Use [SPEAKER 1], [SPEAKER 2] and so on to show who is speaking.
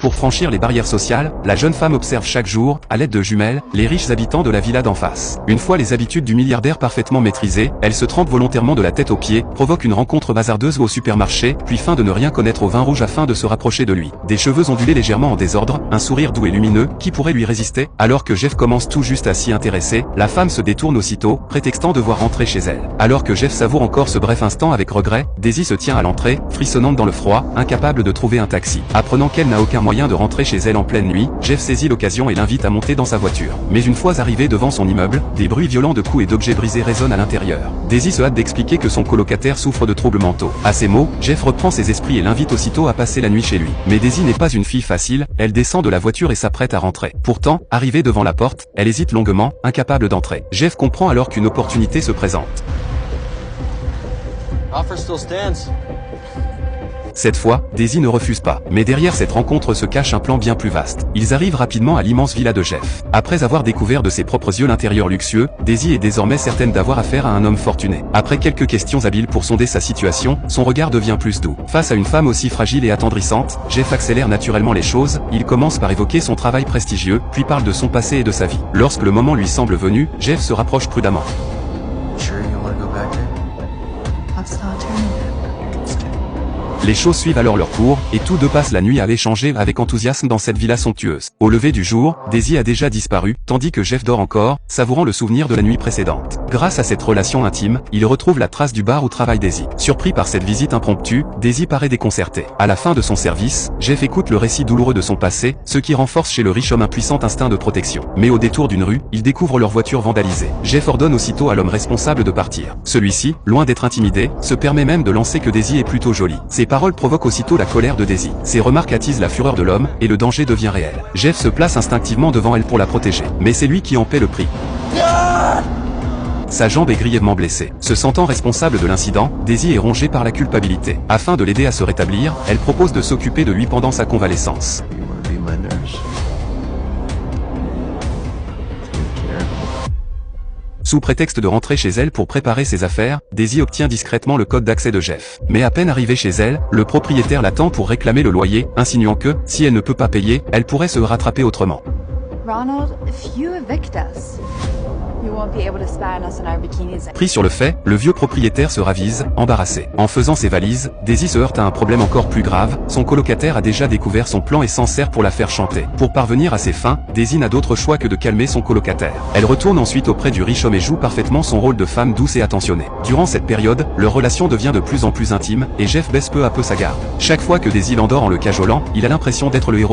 [SPEAKER 1] Pour franchir les barrières sociales, la jeune femme observe chaque jour, à l'aide de jumelles, les riches habitants de la villa d'en face. Une fois les habitudes du milliardaire parfaitement maîtrisées, elle se trempe volontairement de la tête aux pieds, provoque une rencontre hasardeuse au supermarché, puis feint de ne rien connaître au vin rouge afin de se rapprocher de lui. Des cheveux ondulés légèrement en désordre, un sourire doux et lumineux, qui pourrait lui résister? Alors que Jeff commence tout juste à s'y intéresser, la femme se détourne aussitôt, prétextant devoir rentrer chez elle. Alors que Jeff savoure encore ce bref instant avec regret, Daisy se tient à l'entrée, frissonnante dans le froid, incapable de trouver un taxi. Apprenant qu'elle n'a aucun moyen de rentrer chez elle en pleine nuit, Jeff saisit l'occasion et l'invite à monter dans sa voiture. Mais une fois arrivé devant son immeuble, des bruits violents de coups et d'objets brisés résonnent à l'intérieur. Daisy se hâte d'expliquer que son colocataire souffre de troubles mentaux. À ces mots, Jeff reprend ses esprits et l'invite aussitôt à passer la nuit chez lui. Mais Daisy n'est pas une fille facile, elle descend de la voiture et s'apprête à rentrer. Pourtant, arrivée devant la porte, elle hésite longuement, incapable d'entrer. Jeff comprend alors qu'une opportunité se présente.
[SPEAKER 2] Offer still stands.
[SPEAKER 1] Cette fois, Daisy ne refuse pas. Mais derrière cette rencontre se cache un plan bien plus vaste. Ils arrivent rapidement à l'immense villa de Jeff. Après avoir découvert de ses propres yeux l'intérieur luxueux, Daisy est désormais certaine d'avoir affaire à un homme fortuné. Après quelques questions habiles pour sonder sa situation, son regard devient plus doux. Face à une femme aussi fragile et attendrissante, Jeff accélère naturellement les choses, il commence par évoquer son travail prestigieux, puis parle de son passé et de sa vie. Lorsque le moment lui semble venu, Jeff se rapproche prudemment. Les choses suivent alors leur cours, et tous deux passent la nuit à échanger avec enthousiasme dans cette villa somptueuse. Au lever du jour, Daisy a déjà disparu, tandis que Jeff dort encore, savourant le souvenir de la nuit précédente. Grâce à cette relation intime, il retrouve la trace du bar où travaille Daisy. Surpris par cette visite impromptue, Daisy paraît déconcertée. À la fin de son service, Jeff écoute le récit douloureux de son passé, ce qui renforce chez le riche homme un puissant instinct de protection. Mais au détour d'une rue, il découvre leur voiture vandalisée. Jeff ordonne aussitôt à l'homme responsable de partir. Celui-ci, loin d'être intimidé, se permet même de lancer que Daisy est plutôt jolie. Ses paroles provoquent aussitôt la colère de Daisy. Ces remarques attisent la fureur de l'homme, et le danger devient réel. Jeff se place instinctivement devant elle pour la protéger. Mais c'est lui qui en paie le prix. Sa jambe est grièvement blessée. Se sentant responsable de l'incident, Daisy est rongée par la culpabilité. Afin de l'aider à se rétablir, elle propose de s'occuper de lui pendant sa convalescence. Sous prétexte de rentrer chez elle pour préparer ses affaires, Daisy obtient discrètement le code d'accès de Jeff. Mais à peine arrivée chez elle, le propriétaire l'attend pour réclamer le loyer, insinuant que, si elle ne peut pas payer, elle pourrait se rattraper autrement.
[SPEAKER 3] Ronald, if you evict us, you won't be able to spy on us in our bikinis.
[SPEAKER 1] Pris sur le fait, le vieux propriétaire se ravise, embarrassé. En faisant ses valises, Daisy se heurte à un problème encore plus grave, son colocataire a déjà découvert son plan et s'en sert pour la faire chanter. Pour parvenir à ses fins, Daisy n'a d'autre choix que de calmer son colocataire. Elle retourne ensuite auprès du riche homme et joue parfaitement son rôle de femme douce et attentionnée. Durant cette période, leur relation devient de plus en plus intime, et Jeff baisse peu à peu sa garde. Chaque fois que Daisy l'endort en le cajolant, il a l'impression d'être le héros